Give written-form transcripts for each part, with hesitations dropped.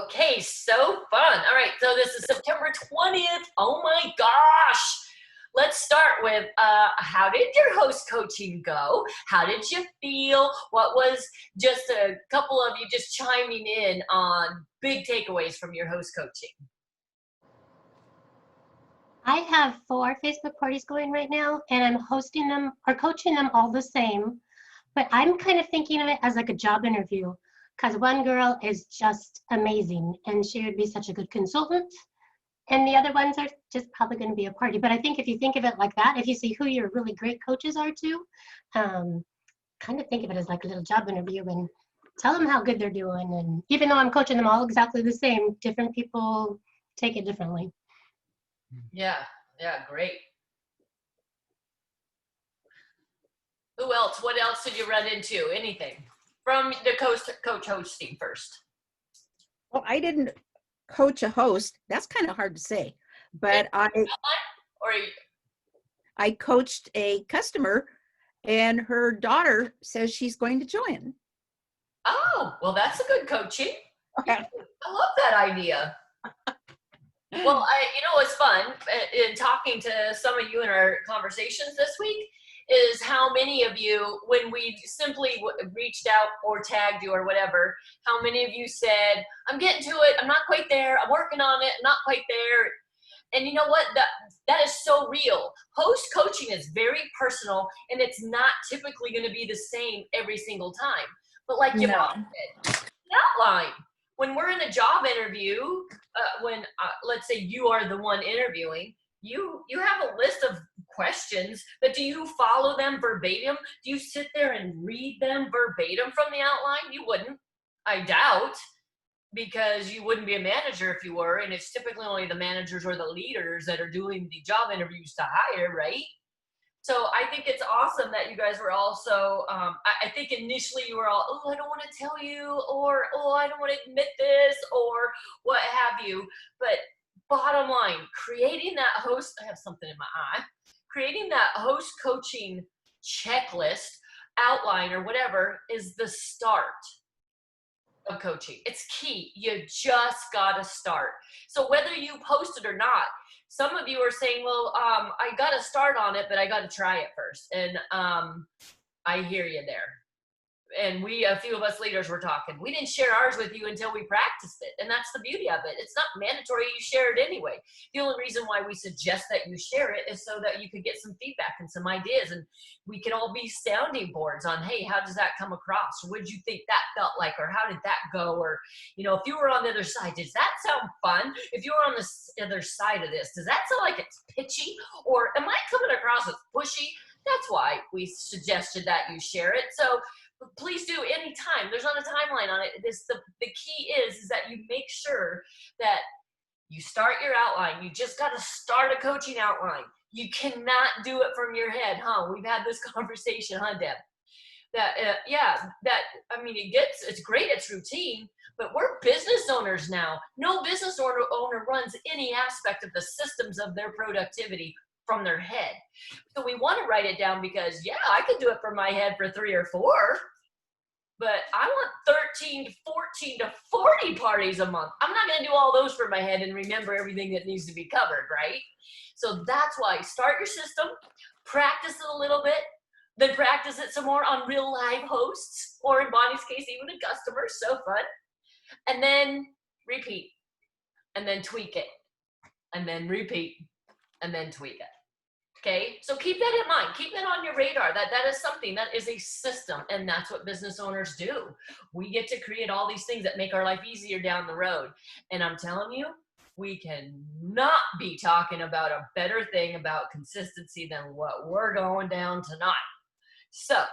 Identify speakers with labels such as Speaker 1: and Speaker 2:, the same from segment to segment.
Speaker 1: Okay, so fun. All right, so this is September 20th. Oh my gosh. Let's start with how did your host coaching go? How did you feel? What was just a couple of you just chiming in on big takeaways from your host coaching?
Speaker 2: I have 4 Facebook parties going right now, and I'm hosting them or coaching them all the same. But I'm kind of thinking of it as like a job interview because one girl is just amazing and she would be such a good consultant. And the other ones are just probably going to be a party. But I think if you think of it like that, if you see who your really great coaches are too, um, kind of think of it as like a little job interview and tell them how good they're doing. And even though I'm coaching them all exactly the same, different people take it differently.
Speaker 1: Yeah, great. Who else? What else did you run into? Anything from the coach hosting first?
Speaker 3: Well, I didn't coach a host. That's kind of hard to say, but I coached a customer, and her daughter says she's going to join.
Speaker 1: Oh, well, that's a good coaching. I love that idea. Well, what's fun in talking to some of you in our conversations this week is how many of you, when we simply reached out or tagged you or whatever, how many of you said, I'm getting to it, I'm not quite there, I'm working on it, I'm not quite there. And you know what? That is so real. Host coaching is very personal, and it's not typically going to be the same every single time. But like you said, outline. When we're in a job interview, let's say you are the one interviewing, you have a list of questions, but do you follow them verbatim? Do you sit there and read them verbatim from the outline? You wouldn't. I doubt, because you wouldn't be a manager if you were, and it's typically only the managers or the leaders that are doing the job interviews to hire, right? So I think it's awesome that you guys were also, I think initially you were all, oh, I don't want to tell you, or, oh, I don't want to admit this, or what have you. But bottom line, creating that host, I have something in my eye, creating that host coaching checklist, outline, or whatever is the start of coaching. It's key. You just got to start. So whether you post it or not, some of you are saying, well, I got to start on it, but I got to try it first. And I hear you there. And a few of us leaders were talking. We didn't share ours with you until we practiced it. And that's the beauty of it. It's not mandatory you share it anyway. The only reason why we suggest that you share it is so that you could get some feedback and some ideas. And we can all be sounding boards on, hey, how does that come across? What did you think that felt like? Or how did that go? Or, if you were on the other side, does that sound fun? If you were on the other side of this, does that sound like it's pitchy? Or am I coming across as pushy? That's why we suggested that you share it. So please do anytime. There's not a timeline on it. The key is that you make sure that you start your outline. You just got to start a coaching outline. You cannot do it from your head, huh? We've had this conversation, huh, Deb? It's great, it's routine, but we're business owners now. No business owner runs any aspect of the systems of their productivity from their head. So we want to write it down because, I could do it from my head for 3 or 4, but I want 13 to 14 to 40 parties a month. I'm not going to do all those for my head and remember everything that needs to be covered, right? So that's why start your system, practice it a little bit, then practice it some more on real live hosts, or in Bonnie's case, even a customer. So fun. And then repeat, and then tweak it, and then repeat, and then tweak it. Okay, so keep that in mind. Keep that on your radar. That is something, that is a system, and that's what business owners do. We get to create all these things that make our life easier down the road. And I'm telling you, we cannot be talking about a better thing about consistency than what we're going down tonight. So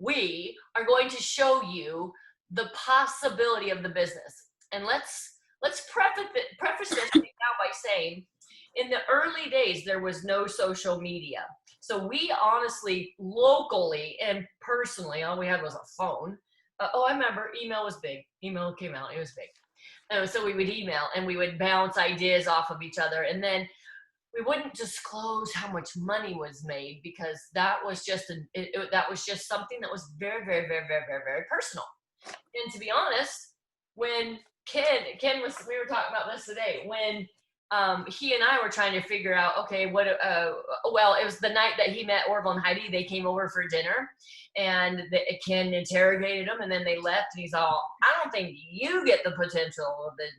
Speaker 1: we are going to show you the possibility of the business. And let's preface this now by saying, in the early days, there was no social media. So we honestly, locally and personally, all we had was a phone. I remember email was big. Email came out, it was big. So we would email and we would bounce ideas off of each other. And then we wouldn't disclose how much money was made, because that was just something that was very, very, very, very, very, very personal. And to be honest, when Ken we were talking about this today when he and I were trying to figure out, okay, well, it was the night that he met Orville and Heidi. They came over for dinner, and Ken interrogated him, and then they left, and he's all, I don't think you get the potential of this.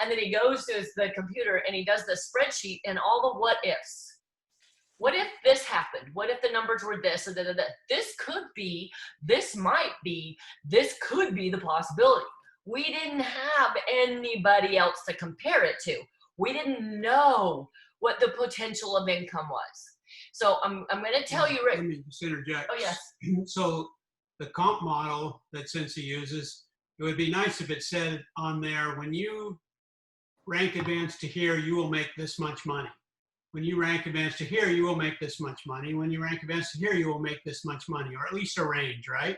Speaker 1: And then he goes to the computer, and he does the spreadsheet and all the what ifs. What if this happened? What if the numbers were this? And this could be, this might be, this could be the possibility. We didn't have anybody else to compare it to. We didn't know what the potential of income was. So I'm going to tell you, Rick.
Speaker 4: Let me just interject.
Speaker 1: Oh, yes.
Speaker 4: So the comp model that Cincy uses, it would be nice if it said on there, when you rank advance to here, you will make this much money. When you rank advance to here, you will make this much money. When you rank advance to here, you will make this much money, or at least a range, right?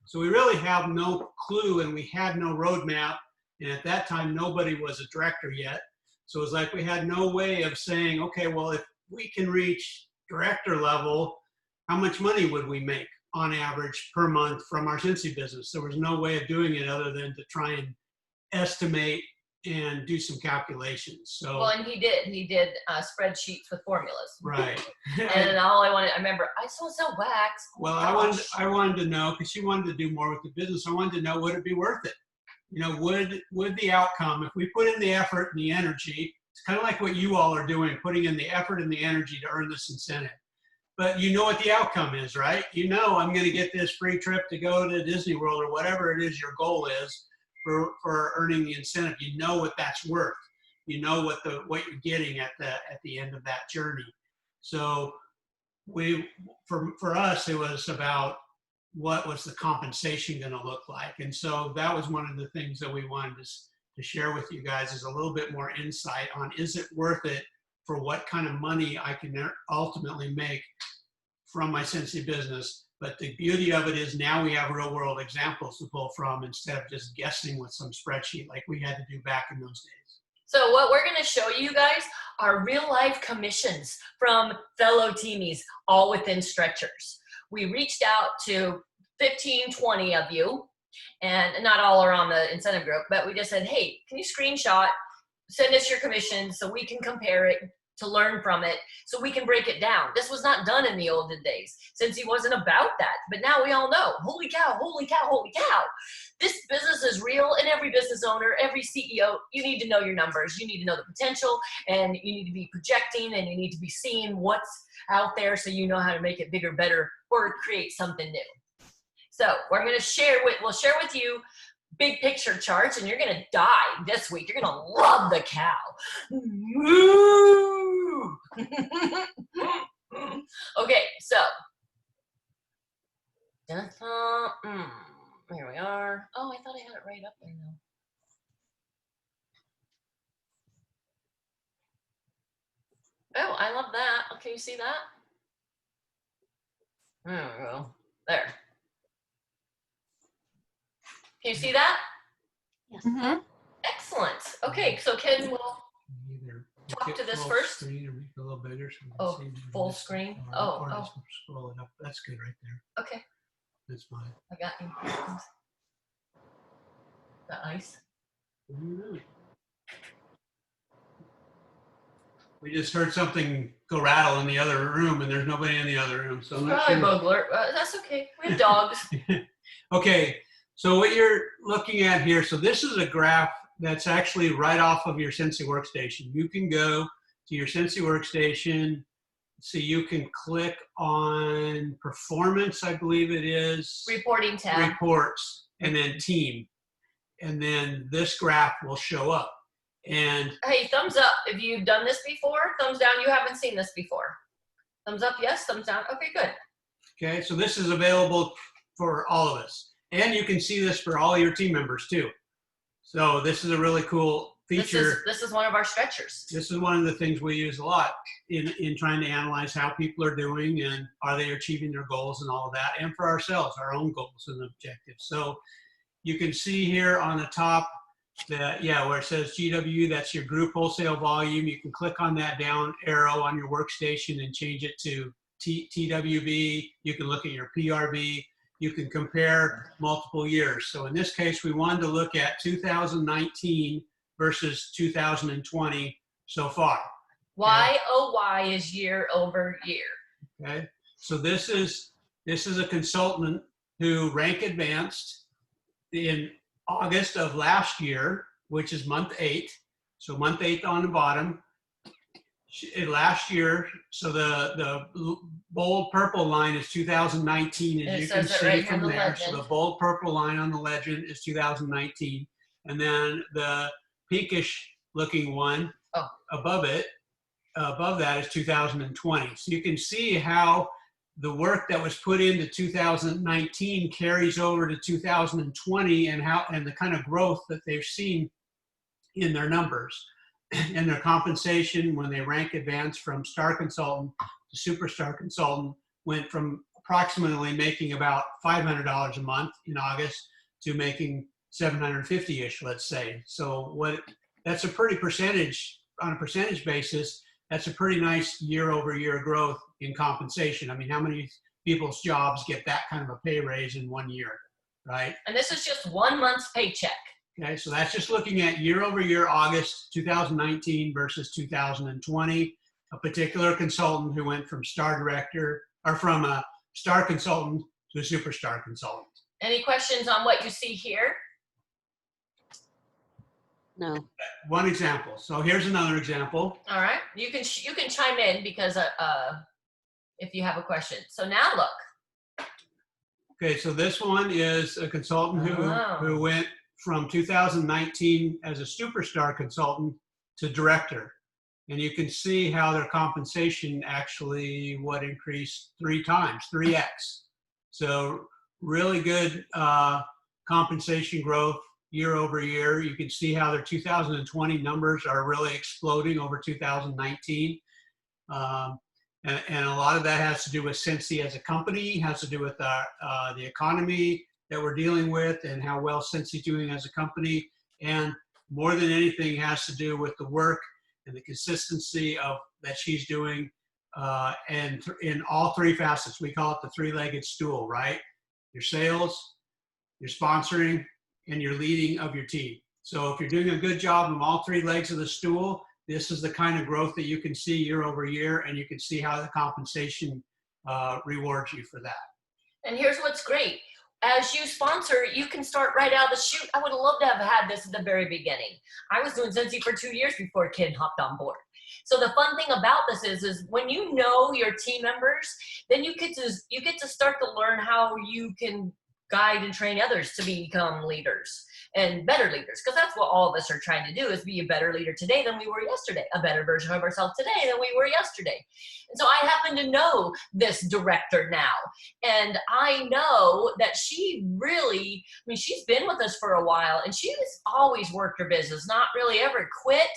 Speaker 4: So we really have no clue, and we had no roadmap. And at that time, nobody was a director yet. So it was like we had no way of saying, okay, well, if we can reach director level, how much money would we make on average per month from our Cincy business? There was no way of doing it other than to try and estimate and do some calculations. So,
Speaker 1: well, and he did spreadsheets with formulas.
Speaker 4: Right.
Speaker 1: And all I remember, I just want to sell wax.
Speaker 4: Well, I wanted to know, because she wanted to do more with the business. I wanted to know, would it be worth it? You know, would the outcome, if we put in the effort and the energy, it's kind of like what you all are doing, putting in the effort and the energy to earn this incentive. But you know what the outcome is, right? You know, I'm going to get this free trip to go to Disney World, or whatever it is your goal is for earning the incentive. You know what that's worth. You know what you're getting at the end of that journey. So for us, it was about what was the compensation going to look like. And so that was one of the things that we wanted to share with you guys, is a little bit more insight on, is it worth it for what kind of money I can ultimately make from my Cincy business. But the beauty of it is now we have real world examples to pull from, instead of just guessing with some spreadsheet like we had to do back in those days.
Speaker 1: So what we're going to show you guys are real life commissions from fellow teamies, all within stretchers. We reached out to 15, 20 of you, and not all are on the incentive group, but we just said, hey, can you screenshot, send us your commission so we can compare it, to learn from it, so we can break it down. This was not done in the olden days, since he wasn't about that. But now we all know, holy cow, holy cow, holy cow. This business is real, and every business owner, every CEO, you need to know your numbers. You need to know the potential, and you need to be projecting, and you need to be seeing what's out there so you know how to make it bigger, better, or create something new. So we're going to we'll share with you big picture charts, and you're going to die this week. You're going to love the cow. Moo! Okay, so here we are. Oh, I thought I had it right up there now. Oh, I love that. Okay, you see that? There we go. There. Can you see that?
Speaker 2: Yes. Mm-hmm.
Speaker 1: Excellent. Okay, so Ken will talk to this first.
Speaker 4: Screen or make it a little bigger so we can
Speaker 1: Oh,
Speaker 4: see it.
Speaker 1: full screen? Oh.
Speaker 4: Just scroll it up. That's good right there.
Speaker 1: Okay,
Speaker 4: That's fine.
Speaker 1: I got you. The ice.
Speaker 4: We just heard something go rattle in the other room, and there's nobody in the other room. So I'm not
Speaker 1: Probably
Speaker 4: sure.
Speaker 1: burglar. That's okay. We have dogs.
Speaker 4: Okay, so what you're looking at here, so this is a graph that's actually right off of your Cincy workstation. You can go to your Cincy workstation, so you can click on performance, I believe it is.
Speaker 1: Reporting tab.
Speaker 4: Reports, and then team. And then this graph will show up. And
Speaker 1: Hey, thumbs up if you've done this before. Thumbs down, you haven't seen this before. Thumbs up, yes. Thumbs down. Okay, good.
Speaker 4: okay, so this is available for all of us. And you can see this for all your team members too. So this is a really cool feature.
Speaker 1: This is one of our stretchers.
Speaker 4: This is one of the things we use a lot in trying to analyze how people are doing and are they achieving their goals and all of that, and for ourselves, our own goals and objectives. So you can see here on the top that, yeah, where it says GW, that's your group wholesale volume. You can click on that down arrow on your workstation and change it to TWB. You can look at your PRB. you can compare multiple years. So in this case, we wanted to look at 2019 versus 2020 so far.
Speaker 1: YOY is year over year.
Speaker 4: Okay, so this is a consultant who rank advanced in August of last year, which is month 8. So month 8 on the bottom. Last year, so the bold purple line is 2019, as you can see from there. So the bold purple line on the legend is 2019, and then the pinkish looking one above that is 2020. So you can see how the work that was put into 2019 carries over to 2020, and the kind of growth that they've seen in their numbers and their compensation when they rank advanced from star consultant to superstar consultant went from approximately making about $500 a month in August to making 750-ish, let's say. So that's a pretty on a percentage basis, that's a pretty nice year-over-year growth in compensation. I mean, how many people's jobs get that kind of a pay raise in 1 year, right?
Speaker 1: And this is just 1 month's paycheck.
Speaker 4: Okay, so that's just looking at year-over-year August 2019 versus 2020. A particular consultant who went from star director, or from a star consultant to a superstar consultant.
Speaker 1: Any questions on what you see here?
Speaker 5: No.
Speaker 4: One example. So here's another example.
Speaker 1: All right, you can chime in because if you have a question. So now look.
Speaker 4: Okay, so this one is a consultant who went from 2019 as a superstar consultant to director. And you can see how their compensation actually increased 3 times, 3x. So really good compensation growth year over year. You can see how their 2020 numbers are really exploding over 2019. And a lot of that has to do with Sensi as a company, has to do with the economy that we're dealing with and how well Sensi's doing as a company. And more than anything has to do with the work and the consistency that she's doing and in all 3 facets. We call it the 3-legged stool, right? Your sales, your sponsoring, and your leading of your team. So if you're doing a good job of all 3 legs of the stool, this is the kind of growth that you can see year over year, and you can see how the compensation rewards you for that.
Speaker 1: And here's what's great. As you sponsor, you can start right out of the chute. I would have loved to have had this at the very beginning. I was doing Sensi for 2 years before Ken hopped on board. So the fun thing about this is when you know your team members, then you get to start to learn how you can guide and train others to become leaders and better leaders, because that's what all of us are trying to do, is be a better leader today than we were yesterday, a better version of ourselves today than we were yesterday. And so I happen to know this director now, and I know that she really, I mean, she's been with us for a while, and she's always worked her business, not really ever quit,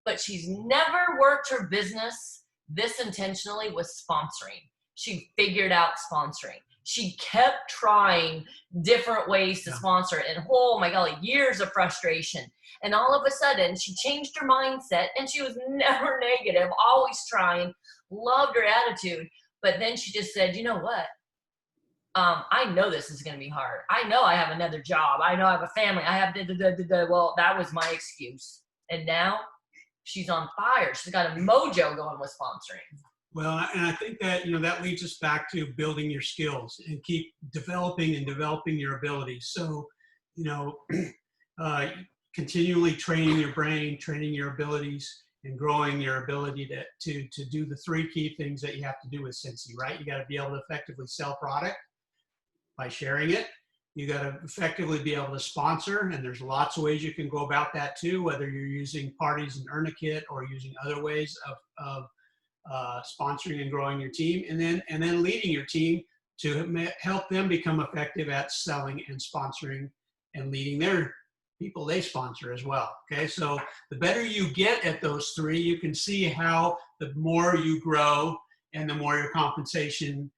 Speaker 1: but she's never worked her business this intentionally with sponsoring. She figured out sponsoring. She kept trying different ways to sponsor it, and oh my golly, years of frustration. And all of a sudden, she changed her mindset, and she was never negative, always trying, loved her attitude. But then she just said, you know what? I know this is going to be hard. I know I have another job. I know I have a family. I have well, that was my excuse. And now she's on fire. She's got a mojo going with sponsoring.
Speaker 4: Well, and I think that, that leads us back to building your skills and keep developing your abilities. So, continually training your brain, training your abilities, and growing your ability to do the 3 key things that you have to do with Sensi, right? You got to be able to effectively sell product by sharing it. You got to effectively be able to sponsor, and there's lots of ways you can go about that too, whether you're using parties and earn a kit or using other ways of sponsoring and growing your team, and then leading your team to help them become effective at selling and sponsoring and leading their people they sponsor as well. Okay, so the better you get at those 3, you can see how the more you grow and the more your compensation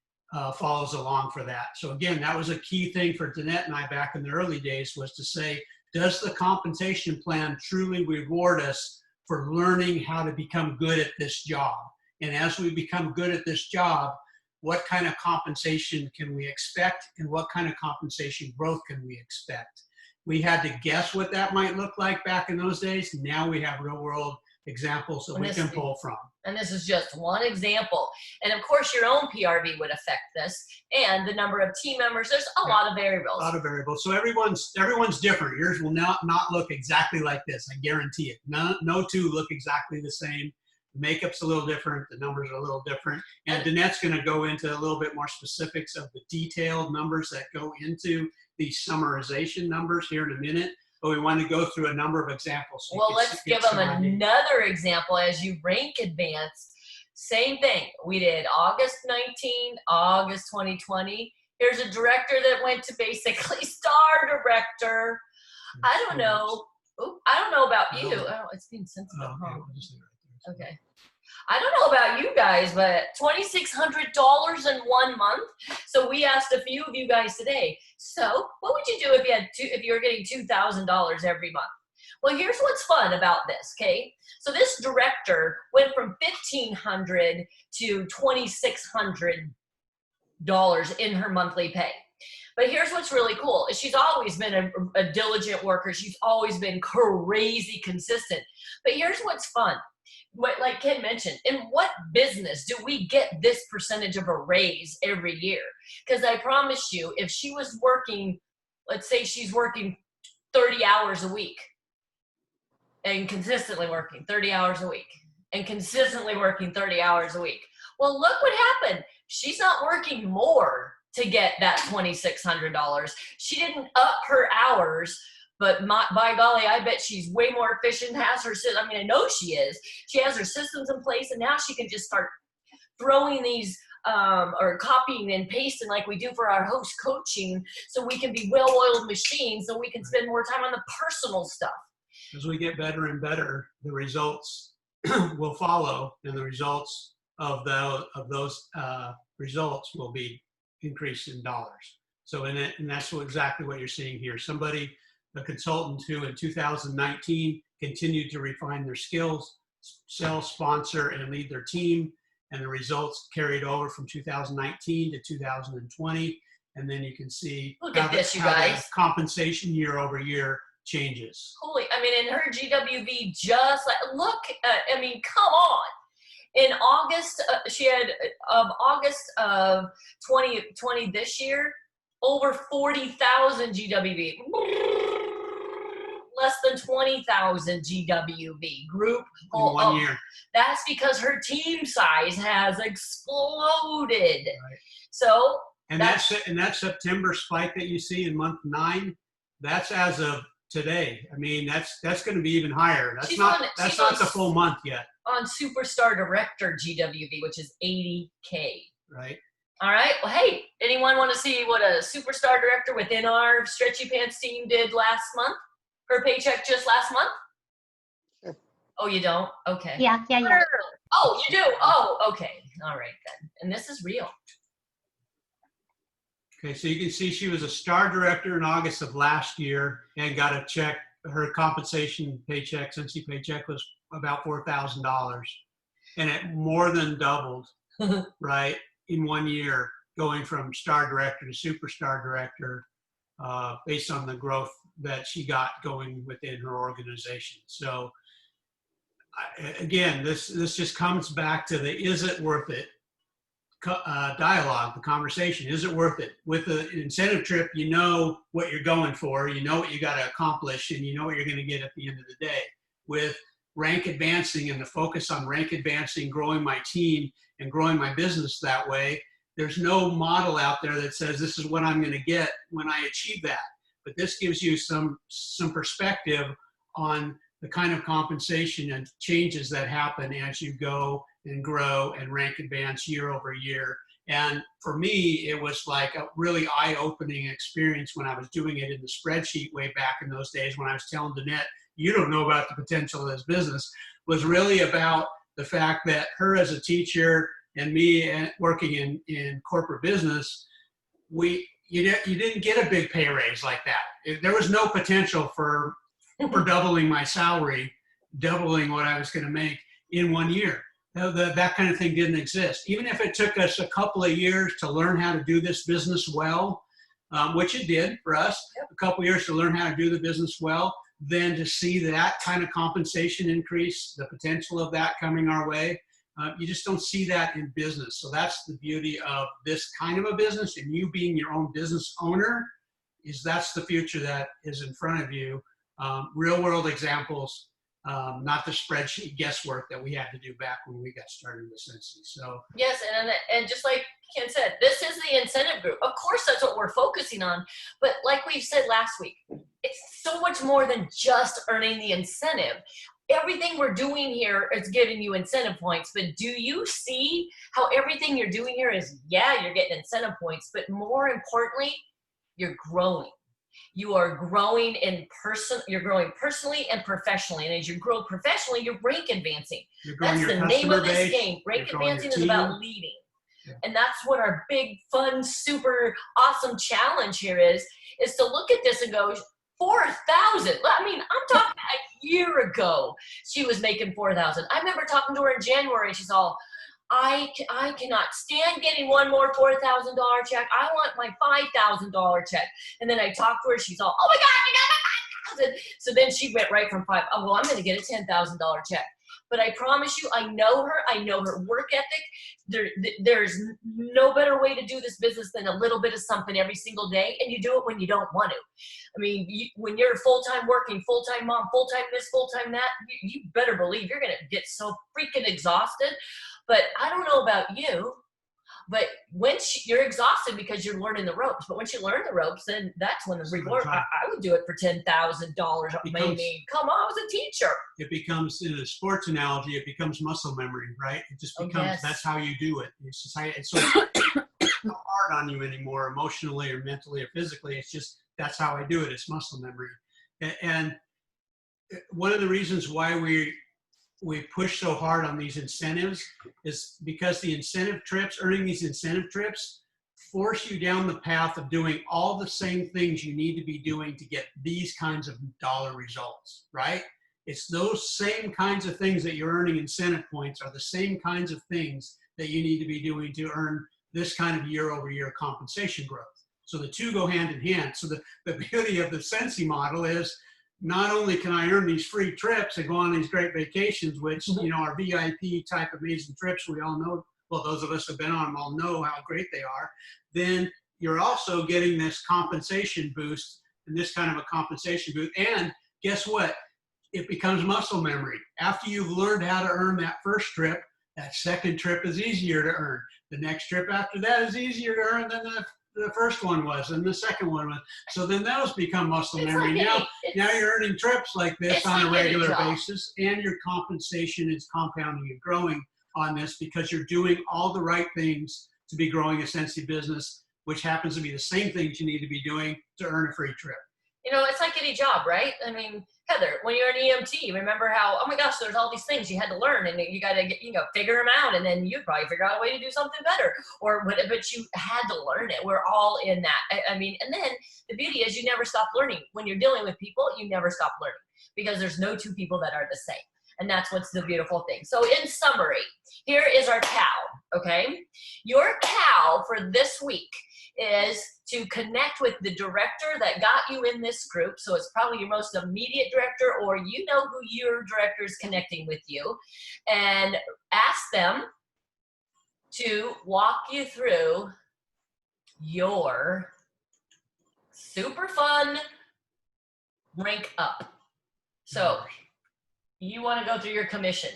Speaker 4: follows along for that. So again, that was a key thing for Danette and I back in the early days, was to say, does the compensation plan truly reward us for learning how to become good at this job? And as we become good at this job, what kind of compensation can we expect and what kind of compensation growth can we expect. We had to guess what that might look like back in those days. Now we have real world examples that we can pull from.
Speaker 1: And this is just one example. And of course, your own PRV would affect this, and the number of team members. There's a lot of variables.
Speaker 4: A lot of variables. So everyone's different. Yours will not look exactly like this. I guarantee it. No two look exactly the same. The makeup's a little different. The numbers are a little different. And Danette's going to go into a little bit more specifics of the detailed numbers that go into these summarization numbers here in a minute. But we want to go through a number of examples. So
Speaker 1: well, let's give them another example as you rank advance. Same thing. We did August 19, August 2020. Here's a director that went to basically star director. I don't know. Ooh, I don't know about you. Oh, it's being sensitive. Okay. I don't know about you guys, but $2,600 in 1 month. So we asked a few of you guys today. So what would you do if you were getting $2,000 every month? Well, here's what's fun about this, okay? So this director went from $1,500 to $2,600 in her monthly pay. But here's what's really cool is she's always been a diligent worker. She's always been crazy consistent. But here's what's fun. Like Ken mentioned, in what business do we get this percentage of a raise every year? Because I promise you, if she was working, let's say she's working 30 hours a week and consistently working 30 hours a week and consistently working 30 hours a week. Well, look what happened. She's not working more to get that $2,600. She didn't up her hours. But by golly, I bet she's way more efficient, I know she is. She has her systems in place, and now she can just start throwing these or copying and pasting like we do for our host coaching so we can be well-oiled machines so we can spend more time on the personal stuff.
Speaker 4: As we get better and better, the results will follow, and the results of those results will be increased in dollars. So and that's exactly what you're seeing here. A consultant who in 2019 continued to refine their skills, sell, sponsor, and lead their team, and the results carried over from 2019 to 2020. And then you can see
Speaker 1: look at this, you guys.
Speaker 4: The compensation year over year changes.
Speaker 1: Holy, in her GWV, just like, look, come on. In August, she had August of 2020 this year, over 40,000 GWV. Less than 20,000 GWV group
Speaker 4: in 1 year.
Speaker 1: That's because her team size has exploded.
Speaker 4: Right.
Speaker 1: So
Speaker 4: and that September spike that you see in month 9, that's as of today. That's going to be even higher. That's not the full month yet. On
Speaker 1: Superstar Director GWV, which is 80K.
Speaker 4: Right.
Speaker 1: All right. Well, hey, anyone want to see what a Superstar Director within our Stretchy Pants team did last month? Her paycheck just last month?
Speaker 5: Sure.
Speaker 1: Oh, you don't? Okay.
Speaker 2: Yeah.
Speaker 1: Oh, you do? Oh, okay. All right then. And this is real.
Speaker 4: Okay, so you can see she was a star director in August of last year and got a check. Her compensation paycheck, Cincy paycheck, was about $4,000. And it more than doubled, right, in 1 year, going from star director to superstar director based on the growth that she got going within her organization. So again, this just comes back to the is it worth it dialogue, the conversation. Is it worth it? With the incentive trip, you know what you're going for, you know what you got to accomplish, and you know what you're going to get at the end of the day. With rank advancing and the focus on rank advancing, growing my team and growing my business that way, there's no model out there that says this is what I'm going to get when I achieve that. But this gives you some perspective on the kind of compensation and changes that happen as you go and grow and rank advance year over year. And for me, it was like a really eye-opening experience when I was doing it in the spreadsheet way back in those days when I was telling Danette, you don't know about the potential of this business, was really about the fact that her as a teacher and me working in corporate business, you didn't get a big pay raise like that. There was no potential for doubling my salary, doubling what I was going to make in 1 year. that kind of thing didn't exist. Even if it took us a couple of years to learn how to do this business well, which it did for us, a couple of years to learn how to do the business well, then to see that kind of compensation increase, the potential of that coming our way, you just don't see that in business. So that's the beauty of this kind of a business, and you being your own business owner, is that's the future that is in front of you. Real world examples, not the spreadsheet guesswork that we had to do back when we got started with Sensi. So
Speaker 1: yes, and just like Ken said, this is the incentive group. Of course, that's what we're focusing on. But like we said last week, it's so much more than just earning the incentive. Everything we're doing here is giving you incentive points, but do you see how everything you're doing here is, yeah, you're getting incentive points, but more importantly, you're growing. You are growing you're growing personally and professionally. And as you grow professionally, you're rank advancing. That's the name of this game. Rank advancing is about leading. Yeah. And that's what our big, fun, super awesome challenge here is to look at this and go, 4,000. I mean, I'm talking a year ago, she was making 4,000. I remember talking to her in January, and she's all, I cannot stand getting one more $4,000 check. I want my $5,000 check. And then I talked to her, she's all, oh my God, I got my 5,000. So then she went right from oh, well, I'm going to get a $10,000 check. But I promise you, I know her work ethic. There's no better way to do this business than a little bit of something every single day, and you do it when you don't want to. I mean, when you're full-time working, full-time mom, full-time this, full-time that, you better believe you're going to get so freaking exhausted. But I don't know about you, but once you're exhausted because you're learning the ropes, but once you learn the ropes, then that's when the reward, I would do it for $10,000 maybe. Come on, I was a teacher.
Speaker 4: It becomes, in a sports analogy, it becomes muscle memory, right? It just becomes, that's how you do it. It's just, it's so not hard on you anymore, emotionally or mentally or physically. It's just, that's how I do it. It's muscle memory. And one of the reasons why we push so hard on these incentives is because the incentive trips, earning these incentive trips, force you down the path of doing all the same things you need to be doing to get these kinds of dollar results, right? It's those same kinds of things that you're earning incentive points are the same kinds of things that you need to be doing to earn this kind of year-over-year compensation growth. So the two go hand in hand. So the beauty of the Sensi model is, not only can I earn these free trips and go on these great vacations, which, you know, are VIP type amazing trips we all know, well, those of us who have been on them all know how great they are, then you're also getting this compensation boost and this kind of a compensation boost. And guess what? It becomes muscle memory. After you've learned how to earn that first trip, that second trip is easier to earn. The next trip after that is easier to earn than the first one was, and the second one was. So then those become muscle memory. Now you're earning trips like this on a regular basis, and your compensation is compounding and growing on this because you're doing all the right things to be growing a Sensi business, which happens to be the same things you need to be doing to earn a free trip.
Speaker 1: You know, it's like any job, right? I mean, Heather, when you're an EMT, remember how, oh my gosh, there's all these things you had to learn, and you got to get, figure them out, and then you probably figure out a way to do something better, but you had to learn it. We're all in that. I mean, and then the beauty is you never stop learning. When you're dealing with people, you never stop learning because there's no two people that are the same. And that's what's the beautiful thing. So in summary, here is our cow, okay? Your cow for this week is to connect with the director that got you in this group. So it's probably your most immediate director, or you know who your director is connecting with you, and ask them to walk you through your super fun rank up. So you want to go through your commission.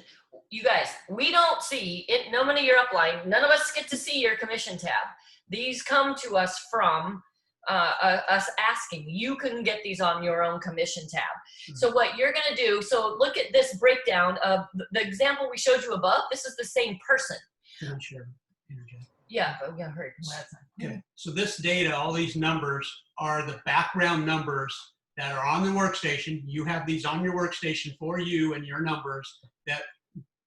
Speaker 1: You guys, we don't see it. No one of your upline, none of us get to see your commission tab. These come to us from us asking. You can get these on your own commission tab. Mm-hmm. So what you're going to do, so look at this breakdown of the example we showed you above. This is the same person. Yeah, but we got hurt.
Speaker 4: Okay. So this data, all these numbers are the background numbers that are on the workstation. You have these on your workstation for you and your numbers that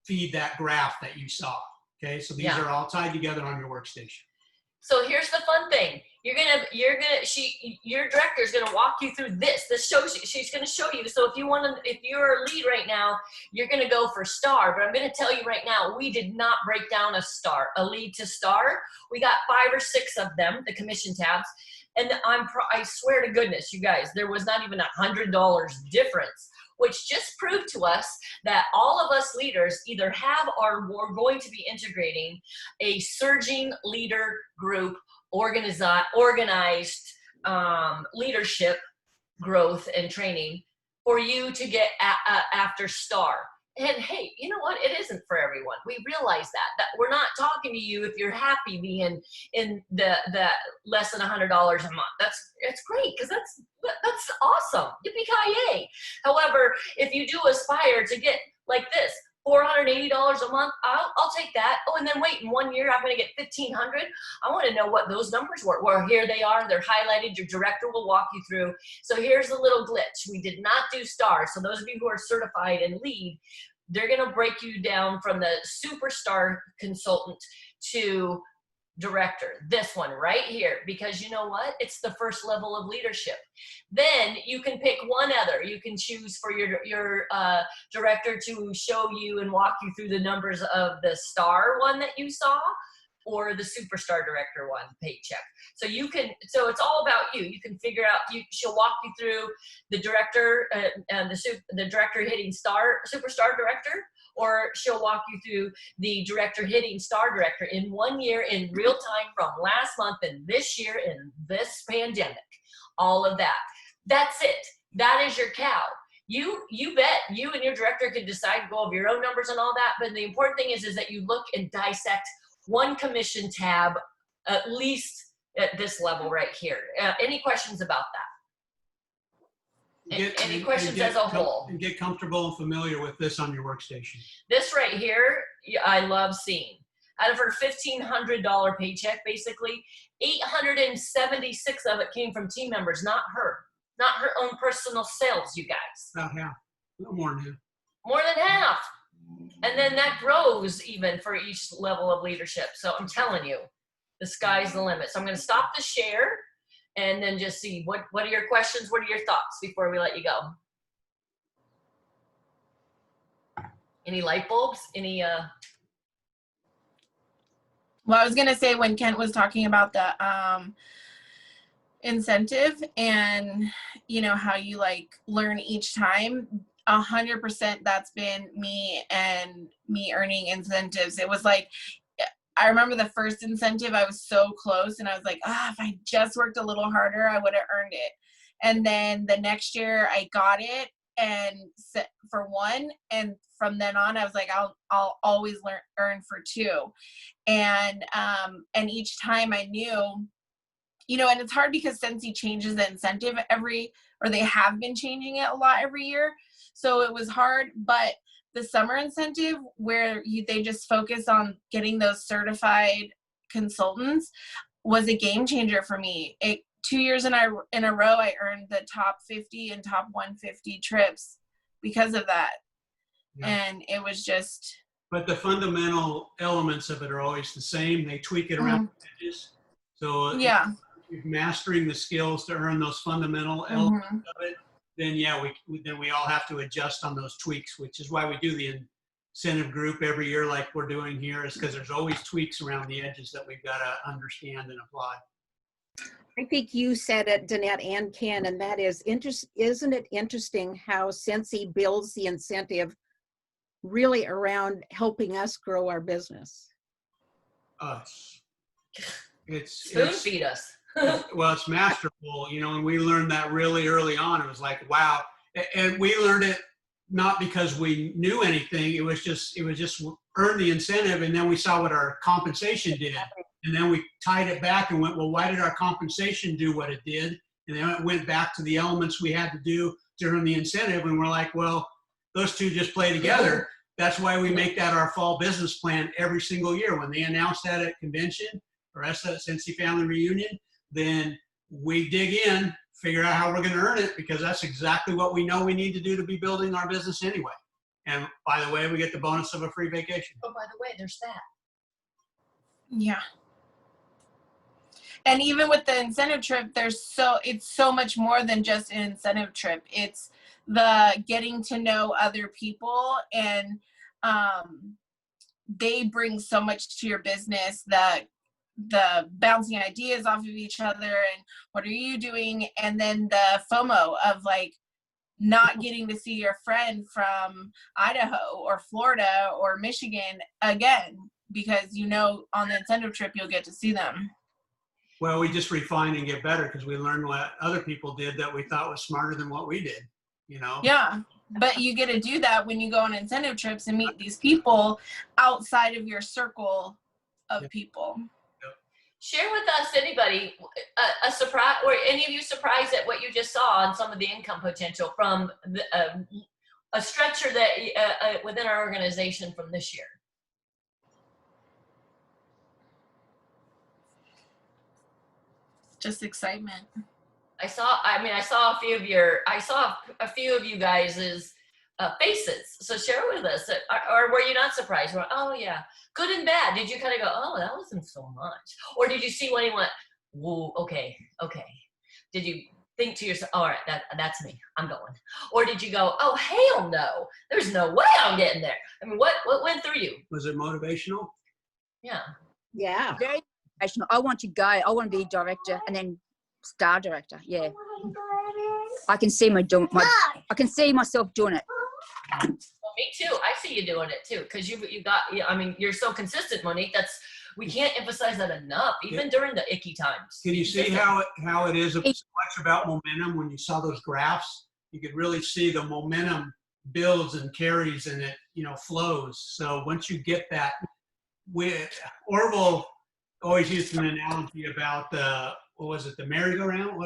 Speaker 4: feed that graph that you saw. Okay, so these are all tied together on your workstation.
Speaker 1: So here's the fun thing. Your director is gonna walk you through this. This shows you, she's gonna show you. So if you're a lead right now, you're gonna go for star. But I'm gonna tell you right now, we did not break down a lead to star. We got 5 or 6 of them, the commission tabs. And I swear to goodness, you guys, there was not even $100 difference, which just proved to us that all of us leaders either have or we're going to be integrating a surging leader group, organized leadership growth and training for you to get after star. And hey, you know what? It isn't for everyone. We realize that we're not talking to you if you're happy being in the less than $100 a month. That's great, because that's awesome. Yippee-ki-yay. However, if you do aspire to get like this, $480 a month, I'll take that. Oh, and then wait, in 1 year I'm going to get $1,500. I want to know what those numbers were. Well, here they are. They're highlighted. Your director will walk you through. So here's a little glitch. We did not do stars. So those of you who are certified and lead, they're going to break you down from the superstar consultant to director, this one right here, because you know what? It's the first level of leadership. Then you can pick one other. You can choose for your director to show you and walk you through the numbers of the star one that you saw, or the superstar director one, paycheck. So so it's all about you. You can figure out, she'll walk you through the director, the director hitting star, superstar director, or she'll walk you through the director hitting star director in 1 year in real time from last month and this year in this pandemic. All of that. That's it. That is your cow. You bet you and your director can decide to go over your own numbers and all that, but the important thing is that you look and dissect one commission tab, at least at this level right here. Any questions about that? Any questions as a whole?
Speaker 4: And get comfortable and familiar with this on your workstation.
Speaker 1: This right here, I love seeing. Out of her $1,500 paycheck, basically, 876 of it came from team members, not her own personal sales, you guys.
Speaker 4: About half, a little more than half.
Speaker 1: More than half. And then that grows even for each level of leadership. So I'm telling you, the sky's the limit. So I'm going to stop the share and then just see what are your questions, what are your thoughts before we let you go? Any light bulbs? Any
Speaker 5: Well, I was going to say, when Kent was talking about the incentive and, you know, how you like learn each time, 100% that's been me and me earning incentives. It was like, I remember the first incentive, I was so close and I was like, if I just worked a little harder, I would have earned it. And then the next year I got it, and for 1, and from then on I was like, I'll always earn for 2. And each time I knew, you know, and it's hard because Sensi changes the incentive they have been changing it a lot every year. So it was hard, but the summer incentive where they just focus on getting those certified consultants was a game changer for me. 2 years in a row, I earned the top 50 and top 150 trips because of that. Yeah. And it was just.
Speaker 4: But the fundamental elements of it are always the same. They tweak it around the edges. So yeah, if you're mastering the skills to earn those fundamental elements of it, then yeah, we all have to adjust on those tweaks, which is why we do the incentive group every year like we're doing here, is because there's always tweaks around the edges that we've got to understand and apply.
Speaker 3: I think you said it, Danette and Ken, and that is, isn't it interesting how Sensi builds the incentive really around helping us grow our business?
Speaker 1: Spoon feed us.
Speaker 4: Well, it's masterful, you know, and we learned that really early on. It was like, wow. And we learned it not because we knew anything. It was just earn the incentive, and then we saw what our compensation did. And then we tied it back and went, well, why did our compensation do what it did? And then it went back to the elements we had to do to earn the incentive. And we're like, well, those two just play together. That's why we make that our fall business plan every single year. When they announce that at convention or us at Sensi Family Reunion, then we dig in, figure out how we're going to earn it, because that's exactly what we know we need to do to be building our business anyway. And by the way, we get the bonus of a free vacation.
Speaker 1: Oh, by the way, there's that.
Speaker 5: Yeah. And even with the incentive trip, it's so much more than just an incentive trip. It's the getting to know other people, and they bring so much to your business, that the bouncing ideas off of each other and what are you doing, and then the FOMO of like not getting to see your friend from Idaho or Florida or Michigan again, because on the incentive trip you'll get to see them.
Speaker 4: Well, we just refine and get better because we learned what other people did that we thought was smarter than what we did,
Speaker 5: Yeah, but you get to do that when you go on incentive trips and meet these people outside of your circle of people.
Speaker 1: Share with us, anybody, a surprise, or any of you surprised at what you just saw on some of the income potential from a stretcher that within our organization from this year.
Speaker 5: Just excitement.
Speaker 1: I saw a few of you guys' faces. So share with us, or were you not surprised? Oh yeah, good and bad. Did you kind of go, oh, that wasn't so much, or did you see when he went, whoa, okay? Did you think to yourself, all right, that's me, I'm going, or did you go, oh hell no, there's no way I'm getting there? I mean, what went through you?
Speaker 4: Was it motivational?
Speaker 1: Yeah.
Speaker 3: Yeah.
Speaker 6: Very motivational. I want to go. I want to be director and then star director. Yeah. I can see I can see myself doing it.
Speaker 1: Well, me too. I see you doing it too, because you got. I mean, you're so consistent, Monique. We can't emphasize that enough, even during the icky times.
Speaker 4: Can you see how it is so much about momentum? When you saw those graphs, you could really see the momentum builds and carries, and it flows. So once you get that, Orville always used an analogy about what was it, the merry-go-round?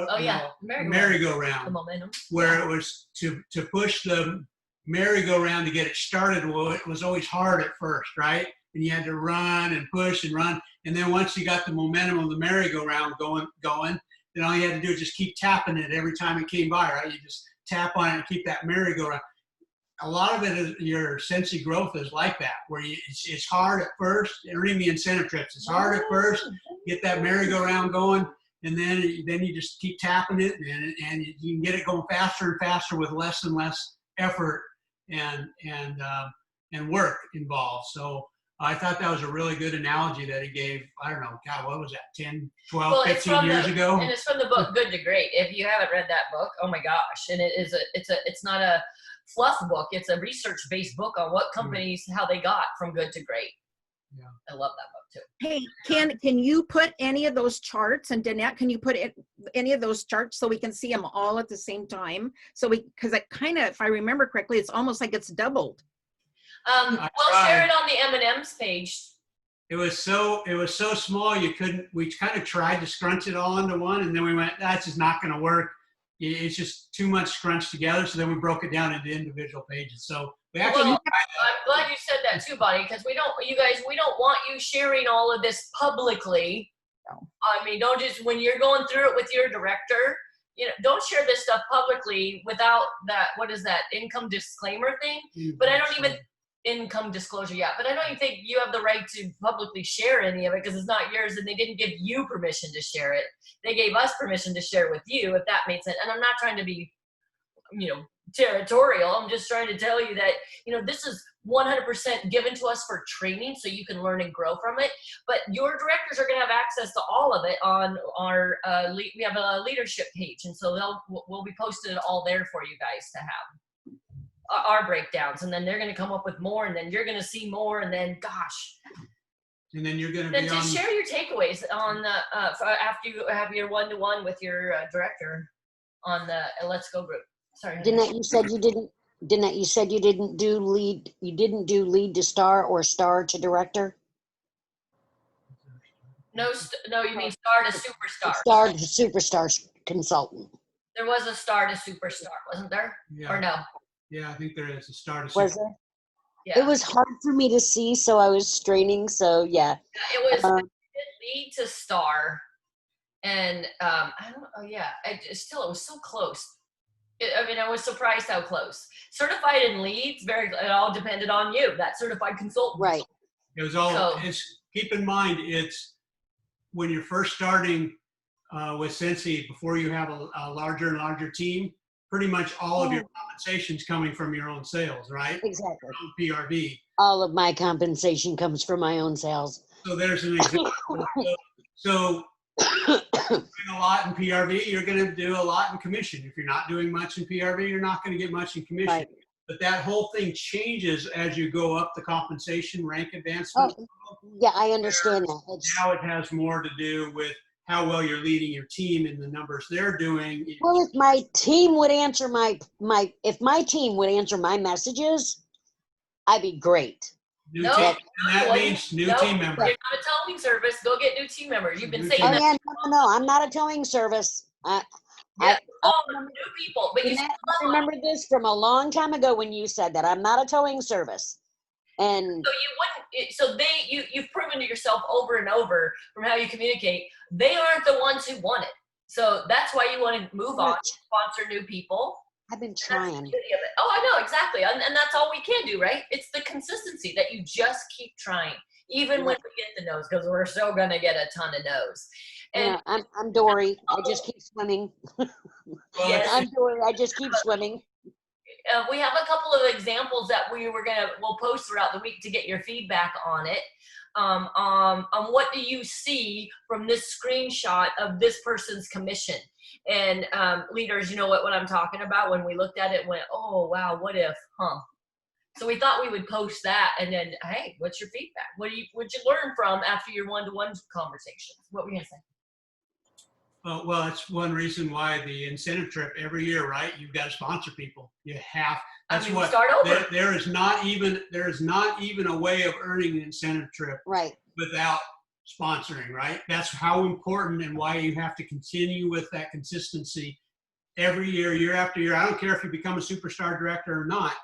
Speaker 4: Merry-go-round.
Speaker 1: The momentum.
Speaker 4: Where it was to push the merry-go-round to get it started. Well, it was always hard at first, right? And you had to run and push and run. And then once you got the momentum of the merry-go-round going, then all you had to do is just keep tapping it every time it came by, right? You just tap on it and keep that merry-go-round. A lot of it is your Sensi growth is like that, where it's hard at first. Earning the incentive trips, it's hard at first. Get that merry-go-round going, and then you just keep tapping it, and you can get it going faster and faster with less and less effort and work involved. So I thought that was a really good analogy that he gave. I don't know, God, what was that, 10, 12, 15 years ago?
Speaker 1: And it's from the book Good to Great. If you haven't read that book, oh my gosh. And it's not a fluff book. It's a research-based book on what companies, how they got from good to great. Yeah. I love that book too.
Speaker 3: Hey, can you put any of those charts, and Danette, can you put any of those charts so we can see them all at the same time? So because it kind of, if I remember correctly, it's almost like it's doubled.
Speaker 1: We'll share it on the M&M's page.
Speaker 4: It was so small we kind of tried to scrunch it all into one, and then we went, that's just not going to work. It's just too much scrunched together. So then we broke it down into individual pages. So we actually.
Speaker 1: Well, I'm glad you said that too, Bonnie, because we don't want you sharing all of this publicly. No. I mean, don't just, when you're going through it with your director, don't share this stuff publicly without that. What is that income disclaimer thing? But I don't even. Income disclosure, yeah, but I don't even think you have the right to publicly share any of it because it's not yours, and they didn't give you permission to share it. They gave us permission to share it with you, if that made sense. And I'm not trying to be, territorial. I'm just trying to tell you that, this is 100% given to us for training so you can learn and grow from it. But your directors are going to have access to all of it on our, we have a leadership page, and so we'll be posting it all there for you guys to have. Our breakdowns, and then they're going to come up with more, and then you're going to see more, and then gosh.
Speaker 4: And then you're going to be
Speaker 1: just share your takeaways on after you have your one-to-one with your director on the Let's Go group. Sorry.
Speaker 7: Danette, you said you didn't. Danette, you said you didn't do lead. You didn't do lead to star or star to director.
Speaker 1: No, you mean star to superstar.
Speaker 7: Star to superstar consultant.
Speaker 1: There was a star to superstar, wasn't there?
Speaker 4: Yeah.
Speaker 1: Or no?
Speaker 4: Yeah, I think there is a star to superstar.
Speaker 7: Was there?
Speaker 1: Yeah.
Speaker 7: It was hard for me to see, so I was straining. So yeah.
Speaker 1: It was lead to star, and I don't. Oh yeah, it was so close. I was surprised how close. Certified in leads, it all depended on you. That certified consultant.
Speaker 7: Right.
Speaker 4: It was all. Keep in mind, it's when you're first starting. with Cincy, before you have a larger and larger team, pretty much all of your compensation's coming from your own sales, right?
Speaker 7: Exactly.
Speaker 4: Your own PRV.
Speaker 7: All of my compensation comes from my own sales.
Speaker 4: So there's an example. So doing a lot in PRV, you're going to do a lot in commission. If you're not doing much in PRV, you're not going to get much in commission.
Speaker 7: Right.
Speaker 4: But that whole thing changes as you go up the compensation rank advancement.
Speaker 7: Yeah, I understand that.
Speaker 4: Now it has more to do with how well you're leading your team and the numbers they're doing.
Speaker 7: Well, if my team would answer if my team would answer my messages, I'd be great.
Speaker 4: New team, and that means new team members.
Speaker 1: You're not a towing service. Go get new team members. You've been saying
Speaker 7: Oh
Speaker 1: that.
Speaker 7: yeah, no, I'm not a towing service.
Speaker 1: Yeah, new people. But you
Speaker 7: I remember this from a long time ago when you said that. I'm not a towing service. And
Speaker 1: so you wouldn't. So you've proven to yourself over and over from how you communicate. They aren't the ones who want it. So that's why you want to move on, sponsor new people.
Speaker 7: I've been trying.
Speaker 1: Oh, I know, exactly. And that's all we can do, right? It's the consistency that you just keep trying, even when we get the no's, because we're still going to get a ton of no's. And
Speaker 7: yeah, I'm Dory. I just keep swimming.
Speaker 1: Yes.
Speaker 7: I'm Dory. I just keep swimming.
Speaker 1: We have a couple of examples that we'll post throughout the week to get your feedback on it. On what do you see from this screenshot of this person's commission? And leaders, you know what I'm talking about. When we looked at it, went, oh wow, what if, huh? So we thought we would post that, and then, hey, what's your feedback? What'd you learn from after your one-to-one conversations? What were you gonna say?
Speaker 4: Well, that's one reason why the incentive trip every year, right? You've got to sponsor people. You have. That's what.
Speaker 1: Start over.
Speaker 4: There is not even a way of earning an incentive trip without sponsoring, right? That's how important and why you have to continue with that consistency every year, year after year. I don't care if you become a superstar director or not.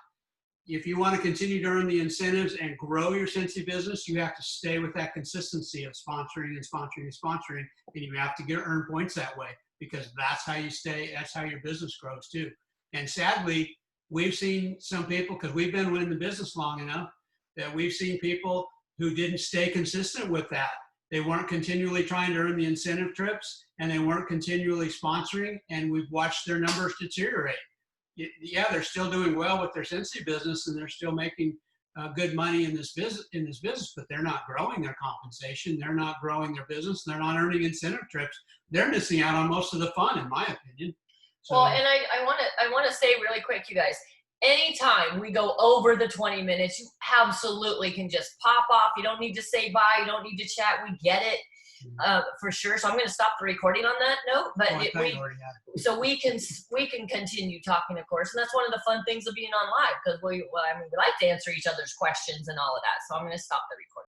Speaker 4: If you want to continue to earn the incentives and grow your Cincy business, you have to stay with that consistency of sponsoring and sponsoring and sponsoring, and you have to earn points that way, because that's how you stay. That's how your business grows too. And sadly, we've seen some people, because we've been in the business long enough, that we've seen people who didn't stay consistent with that. They weren't continually trying to earn the incentive trips, and they weren't continually sponsoring, and we've watched their numbers deteriorate. Yeah, they're still doing well with their Cincy business, and they're still making good money in this business, but they're not growing their compensation. They're not growing their business. They're not earning incentive trips. They're missing out on most of the fun, in my opinion. So,
Speaker 1: well, and I want to say really quick, you guys, anytime we go over the 20 minutes, you absolutely can just pop off. You don't need to say bye. You don't need to chat. We get it. For sure. So I'm going to stop the recording on that note, but so we can continue talking, of course. And that's one of the fun things of being on live, because we like to answer each other's questions and all of that. So I'm going to stop the recording.